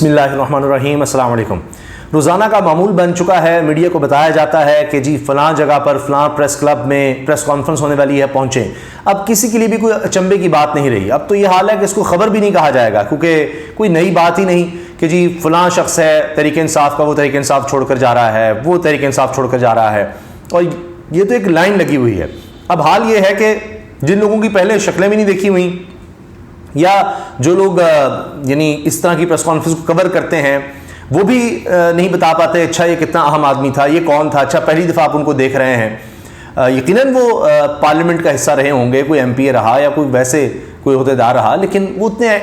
بسم اللہ الرحمن الرحیم. السلام علیکم. روزانہ کا معمول بن چکا ہے, میڈیا کو بتایا جاتا ہے کہ جی فلاں جگہ پر فلاں پریس کلب میں پریس کانفرنس ہونے والی ہے, پہنچیں. اب کسی کے لیے بھی کوئی اچنبے کی بات نہیں رہی. اب تو یہ حال ہے کہ اس کو خبر بھی نہیں کہا جائے گا, کیونکہ کوئی نئی بات ہی نہیں کہ جی فلاں شخص ہے تحریک انصاف کا, وہ تحریک انصاف چھوڑ کر جا رہا ہے, وہ تحریک انصاف چھوڑ کر جا رہا ہے, اور یہ تو ایک لائن لگی ہوئی ہے. اب حال یہ ہے کہ جن لوگوں کی پہلے شکلیں بھی نہیں دیکھی ہوئیں, یا جو لوگ یعنی اس طرح کی پریس کانفرنس کو کور کرتے ہیں, وہ بھی نہیں بتا پاتے اچھا یہ کتنا اہم آدمی تھا, یہ کون تھا, اچھا پہلی دفعہ آپ ان کو دیکھ رہے ہیں. یقیناً وہ پارلیمنٹ کا حصہ رہے ہوں گے, کوئی ایم پی اے رہا یا کوئی ویسے کوئی عہدیدار رہا, لیکن وہ اتنے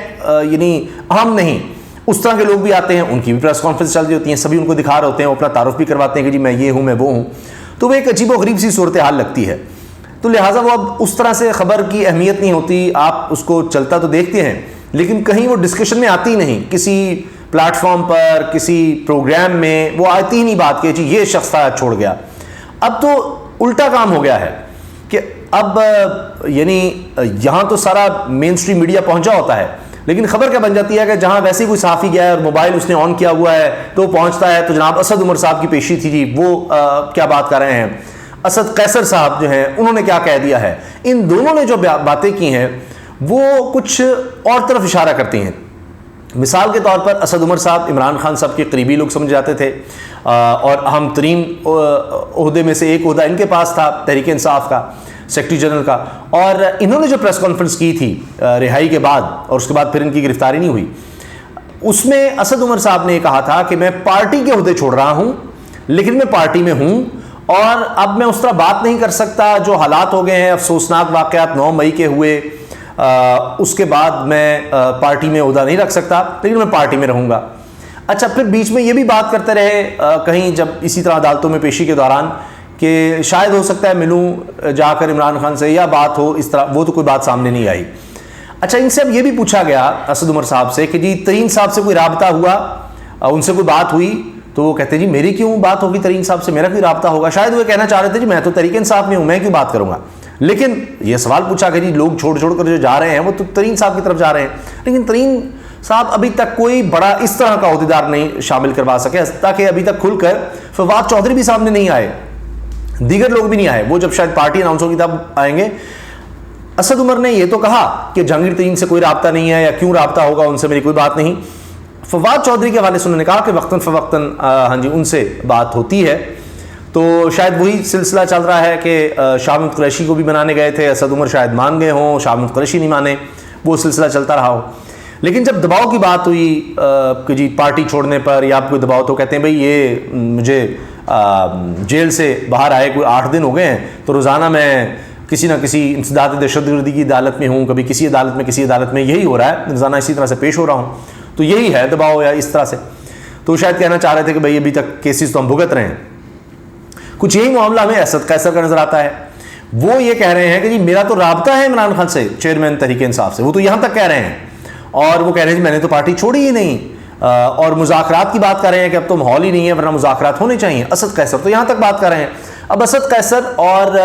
یعنی اہم نہیں. اس طرح کے لوگ بھی آتے ہیں, ان کی بھی پریس کانفرنس چل رہی ہوتی ہیں, سبھی ان کو دکھا رہے ہوتے ہیں, وہ اپنا تعارف بھی کرواتے ہیں کہ جی میں یہ ہوں, میں وہ ہوں. تو وہ ایک عجیب و غریب سی صورتحال لگتی ہے. تو لہٰذا وہ اب اس طرح سے خبر کی اہمیت نہیں ہوتی. آپ اس کو چلتا تو دیکھتے ہیں, لیکن کہیں وہ ڈسکشن میں آتی ہی نہیں. کسی پلیٹ فارم پر, کسی پروگرام میں وہ آتی ہی نہیں بات کہ جی یہ شخص تھا چھوڑ گیا. اب تو الٹا کام ہو گیا ہے کہ اب یعنی یہاں تو سارا مین اسٹریم میڈیا پہنچا ہوتا ہے, لیکن خبر کیا بن جاتی ہے کہ جہاں ویسے ہی کوئی صحافی گیا ہے اور موبائل اس نے آن کیا ہوا ہے تو پہنچتا ہے, تو جناب اسد عمر صاحب کی پیشی تھی جی, وہ کیا بات کر رہے ہیں, اسد قیصر صاحب جو ہیں انہوں نے کیا کہہ دیا ہے. ان دونوں نے جو باتیں کی ہیں وہ کچھ اور طرف اشارہ کرتی ہیں. مثال کے طور پر اسد عمر صاحب عمران خان صاحب کے قریبی لوگ سمجھ جاتے تھے, اور اہم ترین عہدے میں سے ایک عہدہ ان کے پاس تھا تحریک انصاف کا, سیکرٹری جنرل کا. اور انہوں نے جو پریس کانفرنس کی تھی رہائی کے بعد, اور اس کے بعد پھر ان کی گرفتاری نہیں ہوئی, اس میں اسد عمر صاحب نے یہ کہا تھا کہ میں پارٹی کے عہدے چھوڑ رہا ہوں, لیکن میں پارٹی میں ہوں, اور اب میں اس طرح بات نہیں کر سکتا. جو حالات ہو گئے ہیں, افسوسناک واقعات 9 مئی کے ہوئے, اس کے بعد میں پارٹی میں عہدہ نہیں رکھ سکتا, لیکن میں پارٹی میں رہوں گا. اچھا, پھر بیچ میں یہ بھی بات کرتے رہے کہیں جب اسی طرح عدالتوں میں پیشی کے دوران کہ شاید ہو سکتا ہے ملوں جا کر عمران خان سے یا بات ہو اس طرح, وہ تو کوئی بات سامنے نہیں آئی. اچھا, ان سے اب یہ بھی پوچھا گیا اسد عمر صاحب سے کہ جی ترین صاحب سے کوئی رابطہ ہوا, ان سے کوئی بات ہوئی, تو وہ کہتے ہیں جی میری کیوں بات ہوگی ترین صاحب سے, میرا کوئی رابطہ ہوگا. شاید وہ کہنا چاہ رہے تھے جی میں تو تحریک انصاف میں ہوں, میں کیوں بات کروں گا. لیکن یہ سوال پوچھا کہ جی لوگ چھوڑ چھوڑ کر جو جا رہے ہیں وہ تو ترین صاحب کی طرف جا رہے ہیں, لیکن ترین صاحب ابھی تک کوئی بڑا اس طرح کا عہدیدار نہیں شامل کروا سکے, تاکہ ابھی تک کھل کر فواد چودھری بھی سامنے نہیں آئے, دیگر لوگ بھی نہیں آئے. وہ جب شاید پارٹی اناؤنس ہوگی تب آئیں گے. اسد عمر نے یہ تو کہا کہ جہانگیر ترین سے کوئی رابطہ نہیں ہے, یا کیوں رابطہ ہوگا, ان سے میری کوئی بات نہیں. فواد چودھری کے حوالے سے انہوں نے کہا کہ وقتاً فوقتاً ہاں جی ان سے بات ہوتی ہے. تو شاید وہی سلسلہ چل رہا ہے کہ شاہ محمود قریشی کو بھی بنانے گئے تھے, اسد عمر شاید مان گئے ہوں, شاہ محمود قریشی نہیں مانے, وہ سلسلہ چلتا رہا ہو. لیکن جب دباؤ کی بات ہوئی کہ جی پارٹی چھوڑنے پر یا آپ کوئی دباؤ, تو کہتے ہیں بھئی یہ مجھے جیل سے باہر آئے کوئی 8 دن ہو گئے ہیں, تو روزانہ میں کسی نہ کسی انسداد دہشت گردی کی عدالت میں ہوں, کبھی کسی عدالت میں یہی ہو رہا ہے, روزانہ اسی طرح سے پیش ہو رہا ہوں, تو یہی ہے دباؤ یا اس طرح سے. تو شاید کہنا چاہ رہے تھے کہ بھئی ابھی تک کیسز تو ہم بھگت رہے ہیں. کچھ یہی معاملہ ہمیں اسد قیصر کا نظر آتا ہے. وہ یہ کہہ رہے ہیں کہ جی میرا تو رابطہ ہے عمران خان سے, چیئرمین تحریک انصاف سے, وہ تو یہاں تک کہہ رہے ہیں, اور وہ کہہ رہے ہیں میں نے تو پارٹی چھوڑی ہی نہیں, اور مذاکرات کی بات کر رہے ہیں کہ اب تو ماحول ہی نہیں ہے ورنہ مذاکرات ہونے چاہیے. اسد قیصر تو یہاں تک بات کر رہے ہیں. اب اسد قیصر اور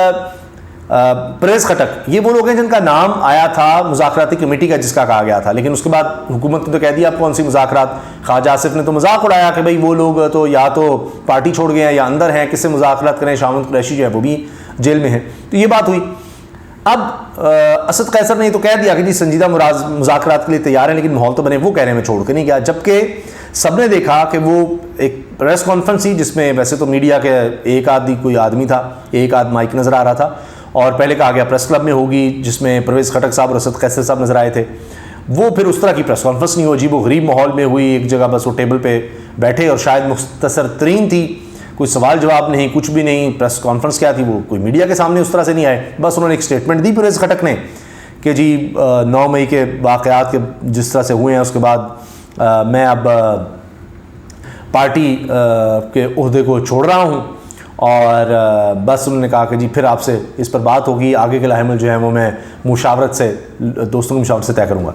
پرویز خٹک یہ وہ لوگ ہیں جن کا نام آیا تھا مذاکراتی کمیٹی کا, جس کا کہا گیا تھا, لیکن اس کے بعد حکومت نے تو کہہ دیا آپ کون سی مذاکرات. خواجہ آصف نے تو مذاق اڑایا کہ بھئی وہ لوگ تو یا تو پارٹی چھوڑ گئے ہیں یا اندر ہیں, کس سے مذاکرات کریں, شاہ محمود قریشی جو ہے وہ بھی جیل میں ہیں. تو یہ بات ہوئی. اب اسد قیصر نے تو کہہ دیا کہ جی سنجیدہ مذاکرات کے لیے تیار ہیں, لیکن ماحول تو بنے, وہ کہہ رہے ہیں میں چھوڑ کے نہیں گیا. جبکہ سب نے دیکھا کہ وہ ایک پریس کانفرنس تھی جس میں ویسے تو میڈیا کے ایک آدھی کوئی آدمی تھا, ایک آدھ مائک نظر آ رہا تھا, اور پہلے کہا گیا پریس کلب میں ہوگی جس میں پرویز خٹک صاحب اور اسد قیصر صاحب نظر آئے تھے. وہ پھر اس طرح کی پریس کانفرنس نہیں ہو, عجیب و غریب ماحول میں ہوئی, ایک جگہ بس وہ ٹیبل پہ بیٹھے, اور شاید مختصر ترین تھی, کوئی سوال جواب نہیں, کچھ بھی نہیں. پریس کانفرنس کیا تھی, وہ کوئی میڈیا کے سامنے اس طرح سے نہیں آئے, بس انہوں نے ایک اسٹیٹمنٹ دی پرویز خٹک نے کہ جی 9 مئی کے واقعات کے جس طرح سے ہوئے ہیں اس کے بعد میں اب پارٹی کے عہدے کو چھوڑ رہا ہوں, اور بس انہوں نے کہا کہ جی پھر آپ سے اس پر بات ہوگی, آگے کے لاحمل جو ہے وہ میں مشاورت سے, دوستوں کی مشاورت سے طے کروں گا.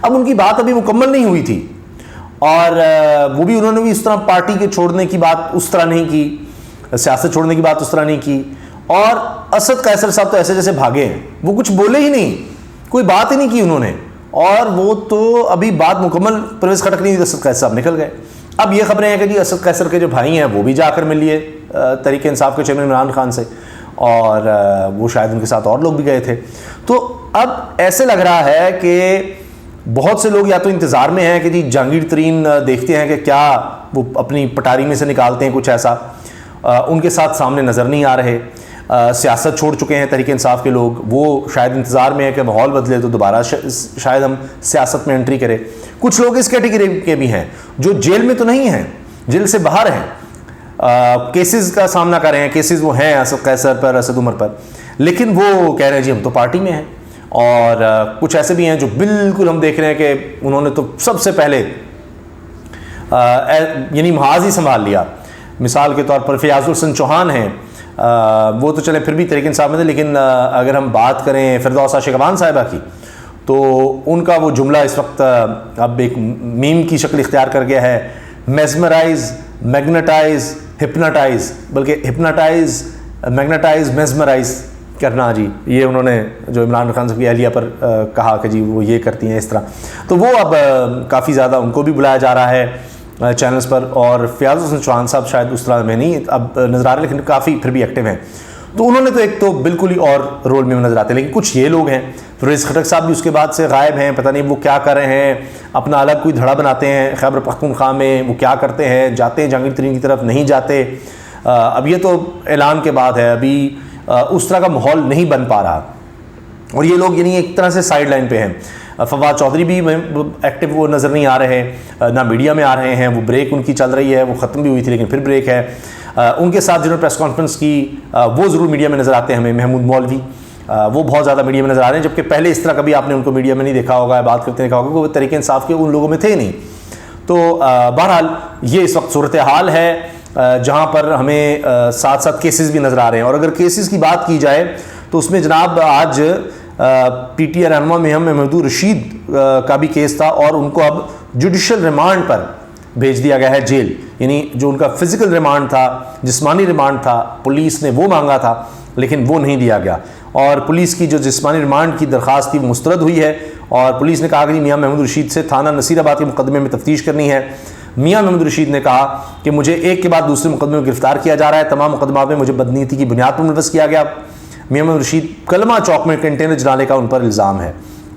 اب ان کی بات ابھی مکمل نہیں ہوئی تھی, اور وہ بھی انہوں نے بھی اس طرح پارٹی کے چھوڑنے کی بات اس طرح نہیں کی, سیاست چھوڑنے کی بات اس طرح نہیں کی. اور اسد قیصر صاحب تو ایسے جیسے بھاگے ہیں, وہ کچھ بولے ہی نہیں, کوئی بات ہی نہیں کی انہوں نے, اور وہ تو ابھی بات مکمل پرویز خٹک نہیں ہوئی، اسد قیصر صاحب نکل گئے. اب یہ خبریں ہیں کہ جی اسد قیصر کے جو بھائی ہیں وہ بھی جا کر مل لیے تحریک انصاف کے چیئرمین عمران خان سے، اور وہ شاید ان کے ساتھ اور لوگ بھی گئے تھے. تو اب ایسے لگ رہا ہے کہ بہت سے لوگ یا تو انتظار میں ہیں کہ جی جہانگیر ترین دیکھتے ہیں کہ کیا وہ اپنی پٹاری میں سے نکالتے ہیں کچھ ایسا، ان کے ساتھ سامنے نظر نہیں آ رہے. سیاست چھوڑ چکے ہیں تحریک انصاف کے لوگ، وہ شاید انتظار میں ہے کہ ماحول بدلے تو دوبارہ شاید ہم سیاست میں انٹری کریں. کچھ لوگ اس کیٹیگری کے بھی ہیں جو جیل میں تو نہیں ہیں، جیل سے باہر ہیں، کیسز کا سامنا کر رہے ہیں، کیسز وہ ہیں اسد قیصر پر، اسد عمر پر، لیکن وہ کہہ رہے ہیں جی ہم تو پارٹی میں ہیں. اور کچھ ایسے بھی ہیں جو بالکل ہم دیکھ رہے ہیں کہ انہوں نے تو سب سے پہلے یعنی محاذ ہی سنبھال لیا. مثال کے طور پر فیاض الحسن چوہان ہیں، وہ تو چلے پھر بھی تحریک انصاف میں تھے، لیکن اگر ہم بات کریں فردوسہ شیخوان صاحبہ کی تو ان کا وہ جملہ اس وقت اب ایک میم کی شکل اختیار کر گیا ہے، میزمرائز، میگنیٹائز، ہپناٹائز، بلکہ ہپناٹائز، میگنیٹائز، میزمرائز کرنا. جی یہ انہوں نے جو عمران خان صاحب کی اہلیہ پر کہا کہ جی وہ یہ کرتی ہیں اس طرح. تو وہ اب کافی زیادہ ان کو بھی بلایا جا رہا ہے چینلز پر، اور فیاض الحسن چوہان صاحب شاید اس طرح میں نہیں اب نظر آ رہے، لیکن کافی پھر بھی ایکٹیو ہیں. تو انہوں نے تو ایک تو بالکل ہی اور رول میں نظر آتے ہیں. لیکن کچھ یہ لوگ ہیں، پرویز خٹک صاحب بھی اس کے بعد سے غائب ہیں، پتہ نہیں وہ کیا کر رہے ہیں، اپنا الگ کوئی دھڑا بناتے ہیں خیبر پختونخوا میں، وہ کیا کرتے ہیں، جاتے ہیں جہانگیر ترین کی طرف نہیں جاتے. اب یہ تو اعلان کے بعد ہے، ابھی اس طرح کا ماحول نہیں بن پا رہا، اور یہ لوگ یعنی ایک طرح سے سائیڈ لائن پہ ہیں. فواد چودھری بھی ایکٹیو وہ نظر نہیں آ رہے ہیں، نہ میڈیا میں آ رہے ہیں. وہ بریک ان کی چل رہی ہے، وہ ختم بھی ہوئی تھی لیکن پھر بریک ہے. ان کے ساتھ جنہوں نے پریس کانفرنس کی وہ ضرور میڈیا میں نظر آتے ہیں ہمیں، محمود مولوی، وہ بہت زیادہ میڈیا میں نظر آ رہے ہیں، جبکہ پہلے اس طرح کبھی آپ نے ان کو میڈیا میں نہیں دیکھا ہوگا، بات کرتے دیکھا ہوگا، کہ وہ تحریک انصاف کے ان لوگوں میں تھے نہیں. تو بہرحال یہ اس وقت صورتحال ہے جہاں پر ہمیں ساتھ ساتھ کیسز بھی نظر آ رہے ہیں. اور اگر کیسز کی بات کی جائے تو اس میں جناب آج پی ٹی آئی رہنما محمود رشید کا بھی کیس تھا، اور ان کو اب جوڈیشل ریمانڈ پر بھیج دیا گیا ہے جیل. یعنی جو ان کا فزیکل ریمانڈ تھا، جسمانی ریمانڈ تھا، پولیس نے وہ مانگا تھا لیکن وہ نہیں دیا گیا، اور پولیس کی جو جسمانی ریمانڈ کی درخواست تھی وہ مسترد ہوئی ہے. اور پولیس نے کہا کہ میاں محمود رشید سے تھانہ نصیر آباد کے مقدمے میں تفتیش کرنی ہے. میاں محمود رشید نے کہا کہ مجھے ایک کے بعد دوسرے مقدمے میں گرفتار کیا جا رہا ہے، تمام مقدمات میں مجھے بدنیتی کی بنیاد پر ملوث کیا گیا. میاں محمود رشید کلمہ چوک میں کنٹینر جلانے کا ان پر الزام ہے.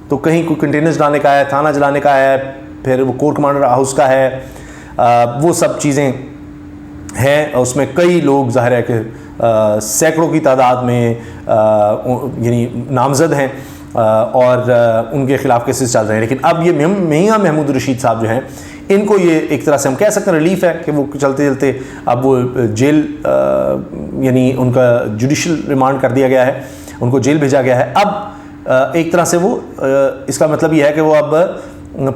تو کہیں کوئی کنٹینر جلانے کا ہے، تھانہ جلانے کا ہے، پھر وہ کورٹ کمانڈر ہاؤس کا ہے، وہ سب چیزیں ہیں. اس میں کئی لوگ ظاہر ہے کہ سینکڑوں کی تعداد میں یعنی نامزد ہیں، اور ان کے خلاف کیسز چل رہے ہیں. لیکن اب یہ میاں محمود رشید صاحب جو ہیں، ان کو یہ ایک طرح سے ہم کہہ سکتے ہیں ریلیف ہے کہ وہ چلتے چلتے اب وہ جیل یعنی ان کا جوڈیشل ریمانڈ کر دیا گیا ہے، ان کو جیل بھیجا گیا ہے. اب ایک طرح سے وہ اس کا مطلب یہ ہے کہ وہ اب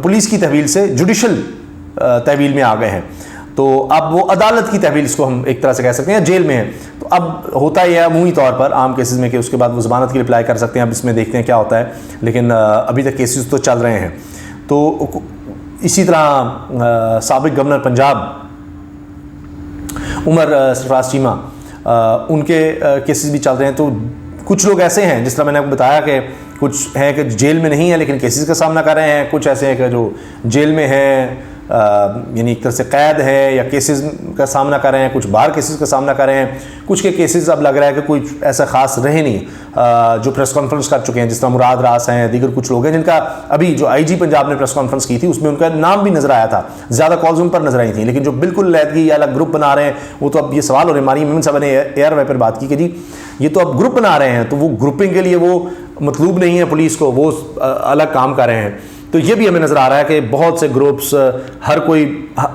پولیس کی تحویل سے جوڈیشل تحویل میں آ گئے ہیں. تو اب وہ عدالت کی تحویل اس کو ہم ایک طرح سے کہہ سکتے ہیں، جیل میں ہیں. تو اب ہوتا یہ ہے عمومی طور پر عام کیسز میں کہ اس کے بعد وہ ضمانت کے لیے اپلائی کر سکتے ہیں. اب اس میں دیکھتے ہیں کیا ہوتا ہے، لیکن ابھی تک کیسز تو چل رہے ہیں. تو اسی طرح سابق گورنر پنجاب عمر سرفراز چیمہ، ان کے کیسز بھی چل رہے ہیں. تو کچھ لوگ ایسے ہیں جس طرح میں نے آپ کو بتایا کہ کچھ ہیں کہ جیل میں نہیں ہیں لیکن کیسز کا سامنا کر رہے ہیں، کچھ ایسے ہیں کہ جو جیل میں ہیں یعنی ایک طرح سے قید ہے یا کیسز کا سامنا کر رہے ہیں، کچھ باہر کیسز کا سامنا کر رہے ہیں. کچھ کے کیسز اب لگ رہا ہے کہ کوئی ایسا خاص رہے نہیں جو پریس کانفرنس کر چکے ہیں، جس طرح مراد راس ہیں، دیگر کچھ لوگ ہیں جن کا ابھی جو آئی جی پنجاب نے پریس کانفرنس کی تھی اس میں ان کا نام بھی نظر آیا تھا، زیادہ کالز ان پر نظر آئی تھیں. لیکن جو بالکل علیحدگی یا الگ گروپ بنا رہے ہیں وہ تو اب یہ سوال ہو رہے ہیں. ہماری میمن صاحب نے ایئر وے پر بات کی کہ جی یہ تو اب گروپ بنا رہے ہیں، تو وہ گروپنگ کے لیے وہ مطلوب نہیں ہے پولیس کو، وہ الگ کام کر رہے ہیں. تو یہ بھی ہمیں نظر آ رہا ہے کہ بہت سے گروپس ہر کوئی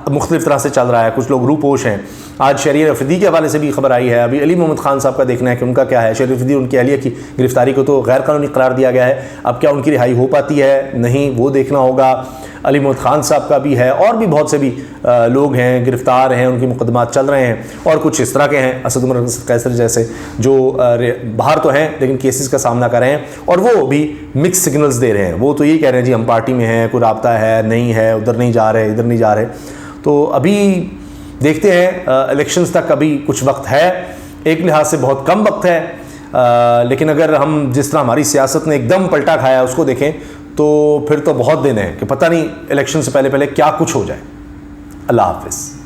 مختلف طرح سے چل رہا ہے، کچھ لوگ روپوش ہیں. آج شہریار افریدی کے حوالے سے بھی خبر آئی ہے. ابھی علی محمد خان صاحب کا دیکھنا ہے کہ ان کا کیا ہے. شہریار افریدی ان کی اہلیہ کی گرفتاری کو تو غیر قانونی قرار دیا گیا ہے، اب کیا ان کی رہائی ہو پاتی ہے نہیں وہ دیکھنا ہوگا. علی محمد خان صاحب کا بھی ہے، اور بھی بہت سے بھی لوگ ہیں گرفتار ہیں، ان کے مقدمات چل رہے ہیں. اور کچھ اس طرح کے ہیں اسد عمر قیصر جیسے جو باہر تو ہیں لیکن کیسز کا سامنا کر رہے ہیں، اور وہ بھی مکس سگنلز دے رہے ہیں. وہ تو یہی کہہ رہے ہیں جی ہم پارٹی میں ہیں، کوئی رابطہ ہے نہیں ہے، ادھر نہیں جا رہے ادھر نہیں جا رہے. تو ابھی دیکھتے ہیں الیکشنز تک ابھی کچھ وقت ہے، ایک لحاظ سے بہت کم وقت ہے، لیکن اگر ہم جس طرح ہماری سیاست نے ایک دم پلٹا کھایا اس کو دیکھیں تو پھر تو بہت دن ہے کہ پتہ نہیں الیکشن سے پہلے کیا کچھ ہو جائے. اللہ حافظ.